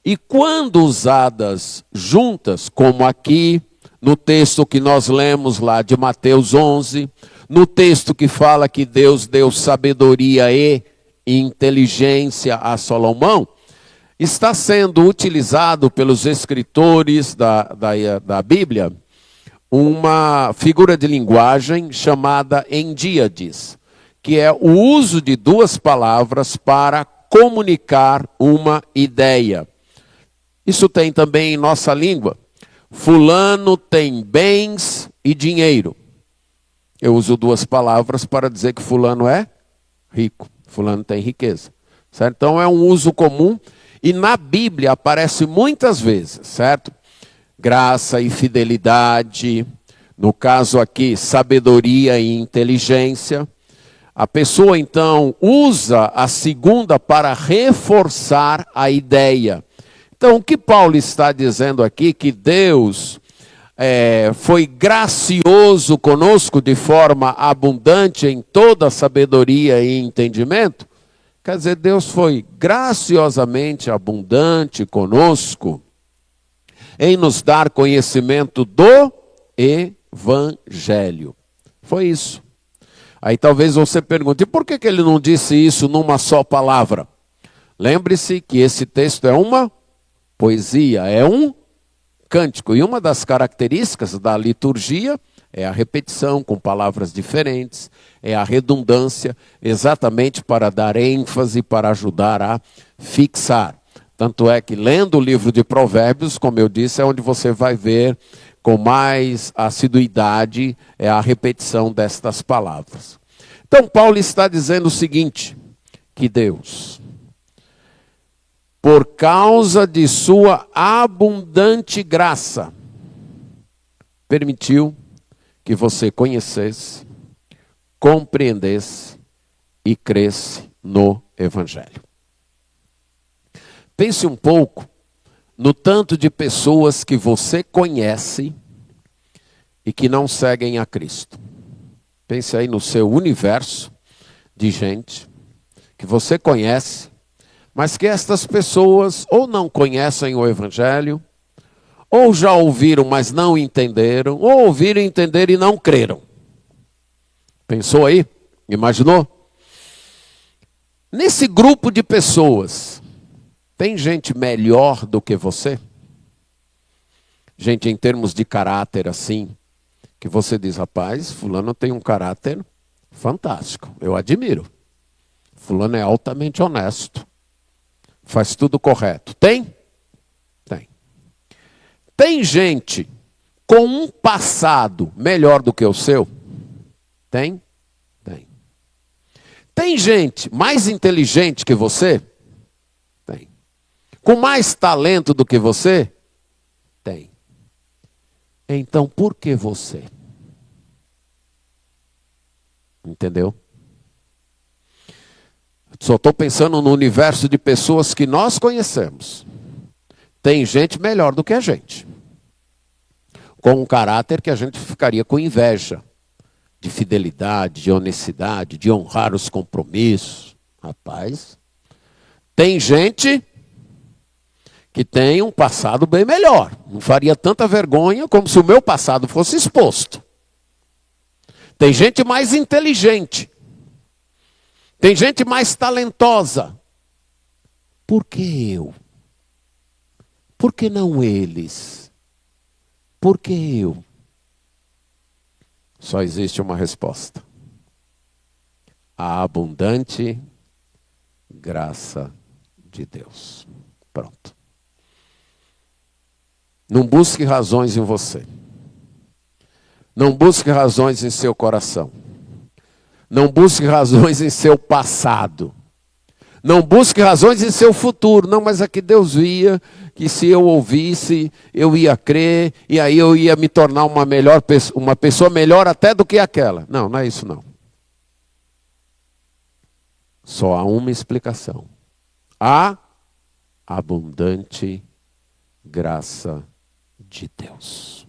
E quando usadas juntas, como aqui, no texto que nós lemos lá de Mateus 11, no texto que fala que Deus deu sabedoria e inteligência a Salomão, está sendo utilizado pelos escritores da Bíblia uma figura de linguagem chamada endíades, que é o uso de duas palavras para comunicar uma ideia. Isso tem também em nossa língua. Fulano tem bens e dinheiro. Eu uso duas palavras para dizer que fulano é rico. Fulano tem riqueza. Certo? Então é um uso comum e na Bíblia aparece muitas vezes, certo? Graça e fidelidade, no caso aqui, sabedoria e inteligência. A pessoa então usa a segunda para reforçar a ideia. Então o que Paulo está dizendo aqui, que Deus foi gracioso conosco de forma abundante em toda sabedoria e entendimento, quer dizer, Deus foi graciosamente abundante conosco em nos dar conhecimento do Evangelho. Foi isso. Aí talvez você pergunte, e por que ele não disse isso numa só palavra? Lembre-se que esse texto é uma poesia, é um cântico. E uma das características da liturgia é a repetição com palavras diferentes, é a redundância, exatamente para dar ênfase, para ajudar a fixar. Tanto é que lendo o livro de Provérbios, como eu disse, é onde você vai ver com mais assiduidade a repetição destas palavras. Então Paulo está dizendo o seguinte, que Deus, por causa de sua abundante graça, permitiu que você conhecesse, compreendesse e cresce no Evangelho. Pense um pouco no tanto de pessoas que você conhece e que não seguem a Cristo. Pense aí no seu universo de gente que você conhece, mas que estas pessoas ou não conhecem o Evangelho, ou já ouviram, mas não entenderam, ou ouviram, entenderam e não creram. Pensou aí? Imaginou? Nesse grupo de pessoas, tem gente melhor do que você? Gente em termos de caráter assim, que você diz, rapaz, fulano tem um caráter fantástico, eu admiro. Fulano é altamente honesto, faz tudo correto. Tem? Tem. Tem gente com um passado melhor do que o seu? Tem? Tem. Tem gente mais inteligente que você? Tem. Com mais talento do que você? Tem. Então, por que você? Entendeu? Só estou pensando no universo de pessoas que nós conhecemos. Tem gente melhor do que a gente. Com um caráter que a gente ficaria com inveja. De fidelidade, de honestidade, de honrar os compromissos. Rapaz, tem gente que tem um passado bem melhor. Não faria tanta vergonha como se o meu passado fosse exposto. Tem gente mais inteligente. Tem gente mais talentosa. Por que eu? Por que não eles? Por que eu? Só existe uma resposta. A abundante graça de Deus. Pronto. Não busque razões em você. Não busque razões em seu coração. Não busque razões em seu passado. Não busque razões em seu futuro. Não, mas é que Deus via que se eu ouvisse, eu ia crer, e aí eu ia me tornar uma pessoa melhor até do que aquela. Não, não é isso não. Só há uma explicação. A abundante graça de Deus.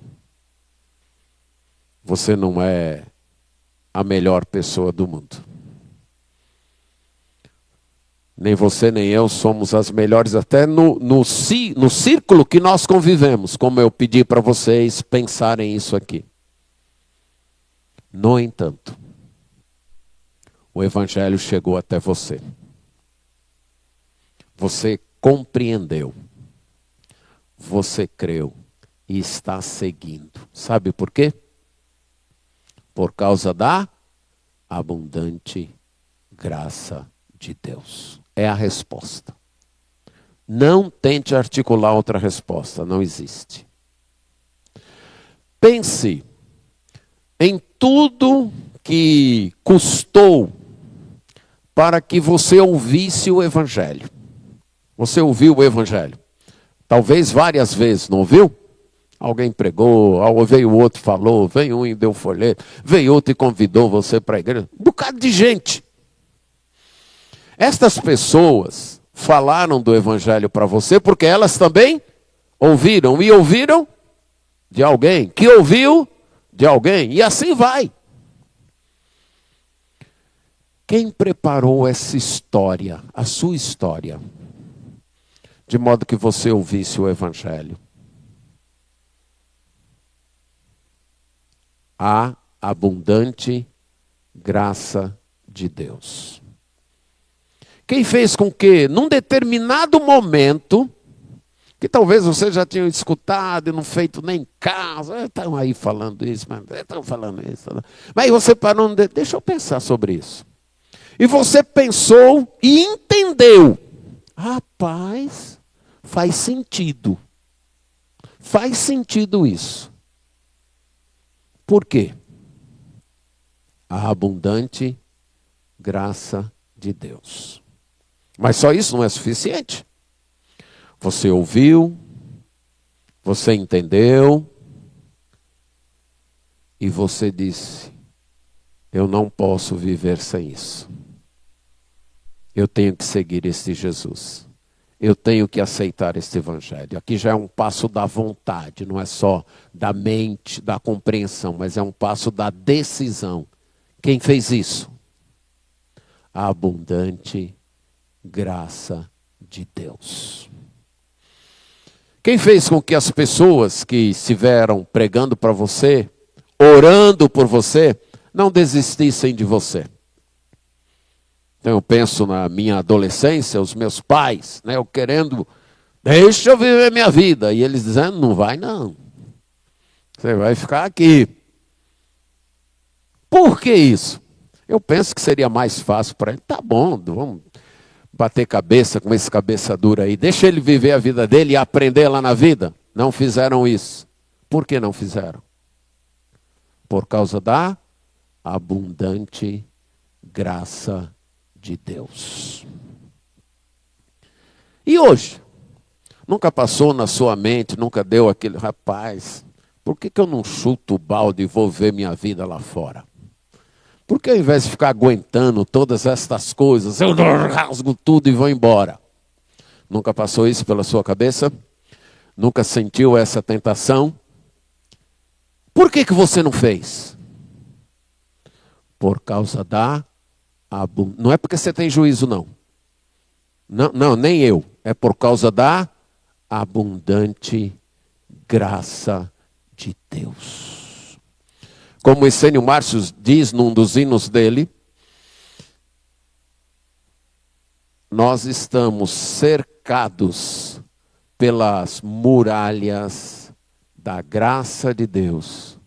Você não é a melhor pessoa do mundo. Nem você nem eu somos as melhores, até no círculo que nós convivemos, como eu pedi para vocês pensarem isso aqui. No entanto, o Evangelho chegou até você. Você compreendeu. Você creu e está seguindo. Sabe por quê? Por causa da abundante graça de Deus. É a resposta. Não tente articular outra resposta, não existe. Pense em tudo que custou para que você ouvisse o Evangelho. Você ouviu o Evangelho? Talvez várias vezes, não ouviu? Alguém pregou, veio outro falou, veio um e deu folheto, veio outro e convidou você para a igreja. Um bocado de gente. Estas pessoas falaram do Evangelho para você porque elas também ouviram. E ouviram de alguém que ouviu de alguém. E assim vai. Quem preparou essa história, a sua história, de modo que você ouvisse o Evangelho? A abundante graça de Deus. Quem fez com que, num determinado momento, que talvez você já tenha escutado e não feito nem caso, estão aí falando isso, estão falando isso. Mas aí você parou, deixa eu pensar sobre isso. E você pensou e entendeu. Rapaz, faz sentido. Faz sentido isso. Por quê? A abundante graça de Deus. Mas só isso não é suficiente. Você ouviu, você entendeu, e você disse, eu não posso viver sem isso. Eu tenho que seguir este Jesus. Eu tenho que aceitar este Evangelho. Aqui já é um passo da vontade, não é só da mente, da compreensão, mas é um passo da decisão. Quem fez isso? A abundante graça de Deus. Quem fez com que as pessoas que estiveram pregando para você, orando por você, não desistissem de você? Então eu penso na minha adolescência, os meus pais, né, eu querendo, deixa eu viver minha vida. E eles dizendo, não vai não. Você vai ficar aqui. Por que isso? Eu penso que seria mais fácil para ele. Tá bom, vamos bater cabeça com esse cabeça dura aí. Deixa ele viver a vida dele e aprender lá na vida. Não fizeram isso. Por que não fizeram? Por causa da abundante graça de Deus. E hoje? Nunca passou na sua mente, nunca deu aquele, rapaz, por que eu não chuto o balde e vou ver minha vida lá fora? Por que ao invés de ficar aguentando todas estas coisas, eu rasgo tudo e vou embora? Nunca passou isso pela sua cabeça? Nunca sentiu essa tentação? Por que você não fez? Por causa da abundância. Não é porque você tem juízo, não. Não, nem eu. É por causa da abundante graça de Deus. Como o Essênio Márcio diz num dos hinos dele, nós estamos cercados pelas muralhas da graça de Deus,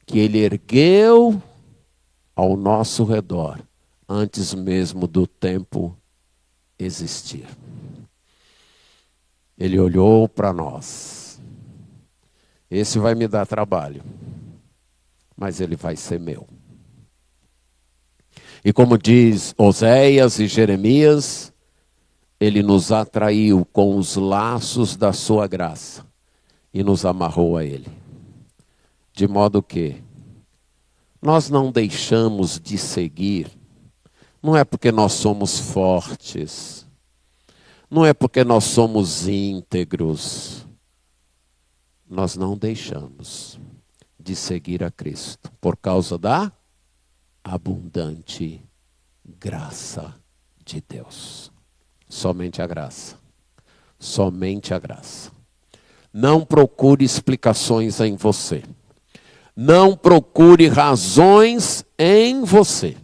que Ele ergueu ao nosso redor, antes mesmo do tempo existir. Ele olhou para nós. Esse vai me dar trabalho, mas ele vai ser meu. E como diz Oséias e Jeremias, ele nos atraiu com os laços da sua graça e nos amarrou a ele. De modo que nós não deixamos de seguir, não é porque nós somos fortes, não é porque nós somos íntegros, nós não deixamos de seguir a Cristo, por causa da abundante graça de Deus. Somente a graça. Somente a graça. Não procure explicações em você. Não procure razões em você.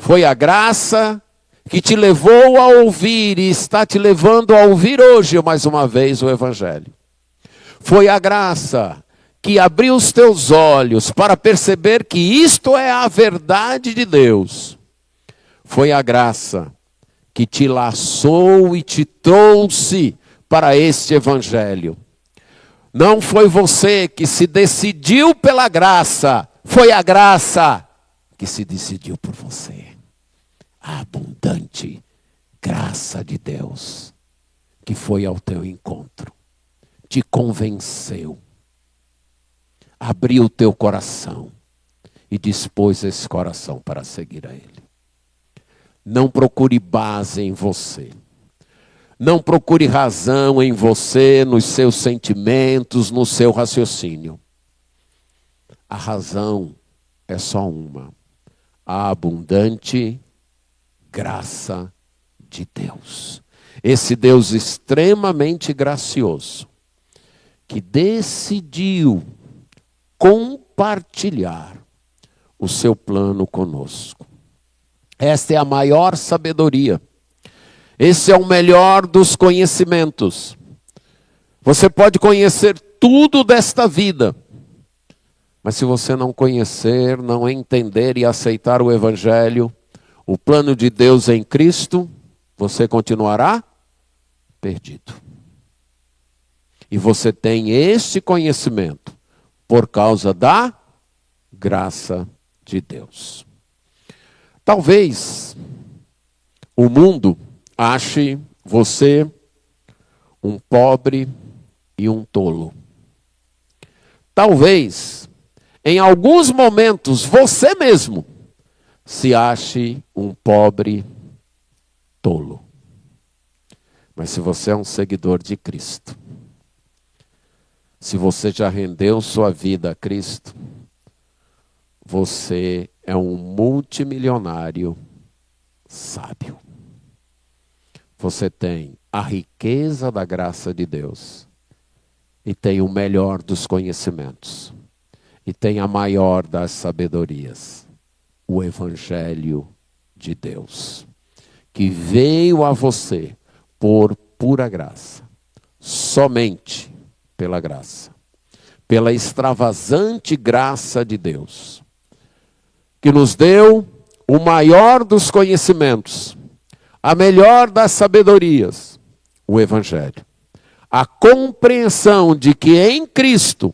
Foi a graça que te levou a ouvir e está te levando a ouvir hoje, mais uma vez, o Evangelho. Foi a graça que abriu os teus olhos para perceber que isto é a verdade de Deus. Foi a graça que te laçou e te trouxe para este Evangelho. Não foi você que se decidiu pela graça, foi a graça que se decidiu por você. A abundante graça de Deus que foi ao teu encontro, te convenceu, abriu o teu coração e dispôs esse coração para seguir a Ele. Não procure base em você. Não procure razão em você, nos seus sentimentos, no seu raciocínio. A razão é só uma: a abundante graça de Deus. Esse Deus extremamente gracioso, que decidiu compartilhar o seu plano conosco. Esta é a maior sabedoria. Esse é o melhor dos conhecimentos. Você pode conhecer tudo desta vida, mas se você não conhecer, não entender e aceitar o Evangelho, o plano de Deus em Cristo, você continuará perdido. E você tem este conhecimento por causa da graça de Deus. Talvez o mundo ache você um pobre e um tolo. Talvez, em alguns momentos, você mesmo se ache um pobre tolo. Mas se você é um seguidor de Cristo, se você já rendeu sua vida a Cristo, você é um multimilionário sábio. Você tem a riqueza da graça de Deus e tem o melhor dos conhecimentos e tem a maior das sabedorias, o Evangelho de Deus. que veio a você por pura graça, somente pela graça, pela extravasante graça de Deus, que nos deu o maior dos conhecimentos, a melhor das sabedorias, o Evangelho. A compreensão de que em Cristo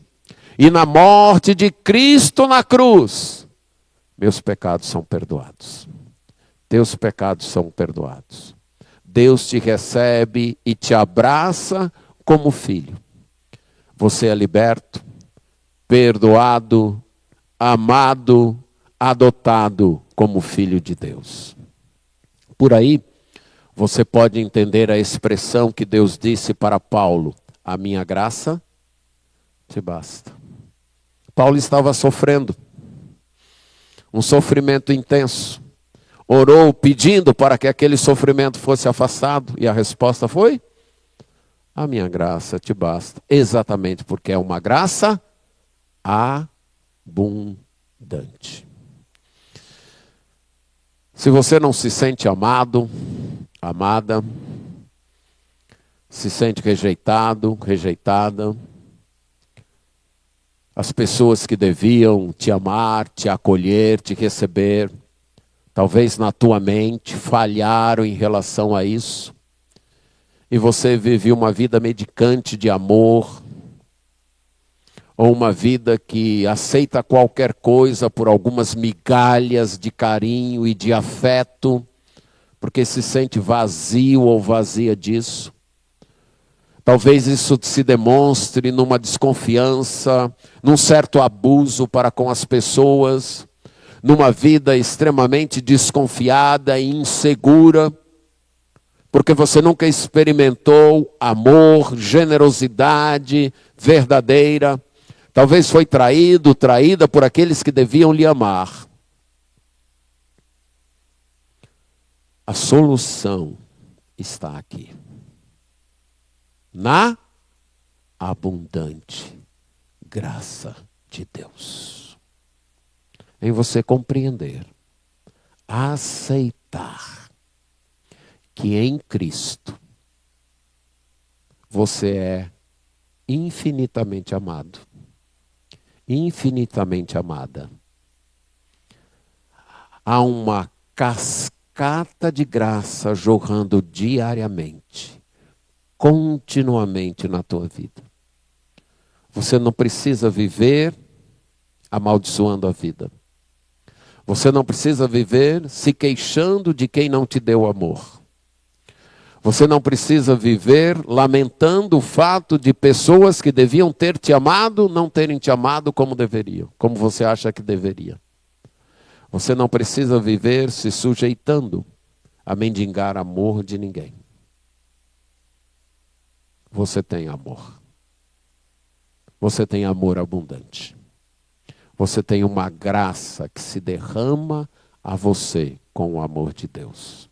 e na morte de Cristo na cruz, meus pecados são perdoados. Teus pecados são perdoados. Deus te recebe e te abraça como filho. Você é liberto, perdoado, amado, adotado como filho de Deus. Por aí, você pode entender a expressão que Deus disse para Paulo: a minha graça te basta. Paulo estava sofrendo, um sofrimento intenso. Orou pedindo para que aquele sofrimento fosse afastado, e a resposta foi: a minha graça te basta. Exatamente porque é uma graça abundante. Se você não se sente amado, amada, se sente rejeitado, rejeitada, as pessoas que deviam te amar, te acolher, te receber, talvez na tua mente falharam em relação a isso, e você vive uma vida medicante de amor, ou uma vida que aceita qualquer coisa por algumas migalhas de carinho e de afeto, porque se sente vazio ou vazia disso. Talvez isso se demonstre numa desconfiança, num certo abuso para com as pessoas, numa vida extremamente desconfiada e insegura, porque você nunca experimentou amor, generosidade verdadeira. Talvez foi traído, traída por aqueles que deviam lhe amar. A solução está aqui. Na abundante graça de Deus. Em você compreender, aceitar que em Cristo você é infinitamente amado, infinitamente amada. Há uma cascata de graça jorrando diariamente, continuamente na tua vida. Você não precisa viver amaldiçoando a vida. Você não precisa viver se queixando de quem não te deu amor. Você não precisa viver lamentando o fato de pessoas que deviam ter te amado, não terem te amado como deveriam, como você acha que deveria. Você não precisa viver se sujeitando a mendigar amor de ninguém. Você tem amor. Você tem amor abundante. Você tem uma graça que se derrama a você com o amor de Deus.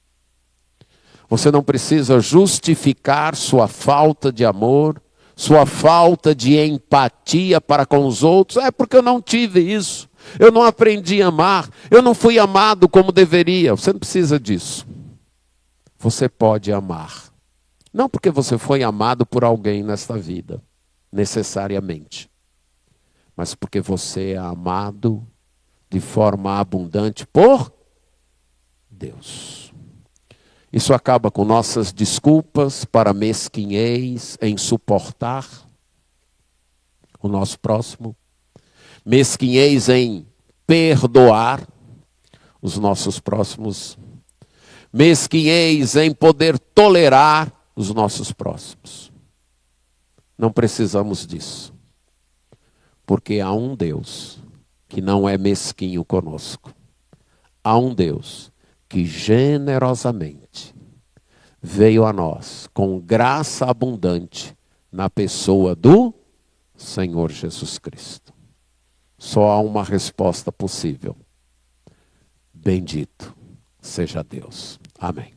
Você não precisa justificar sua falta de amor, sua falta de empatia para com os outros. É porque eu não tive isso. Eu não aprendi a amar. Eu não fui amado como deveria. Você não precisa disso. Você pode amar. Não porque você foi amado por alguém nesta vida, necessariamente. Mas porque você é amado de forma abundante por Deus. Isso acaba com nossas desculpas para mesquinhez em suportar o nosso próximo. Mesquinhez em perdoar os nossos próximos. Mesquinhez em poder tolerar os nossos próximos. Não precisamos disso. Porque há um Deus que não é mesquinho conosco. Há um Deus que generosamente veio a nós com graça abundante na pessoa do Senhor Jesus Cristo. Só há uma resposta possível. Bendito seja Deus. Amém.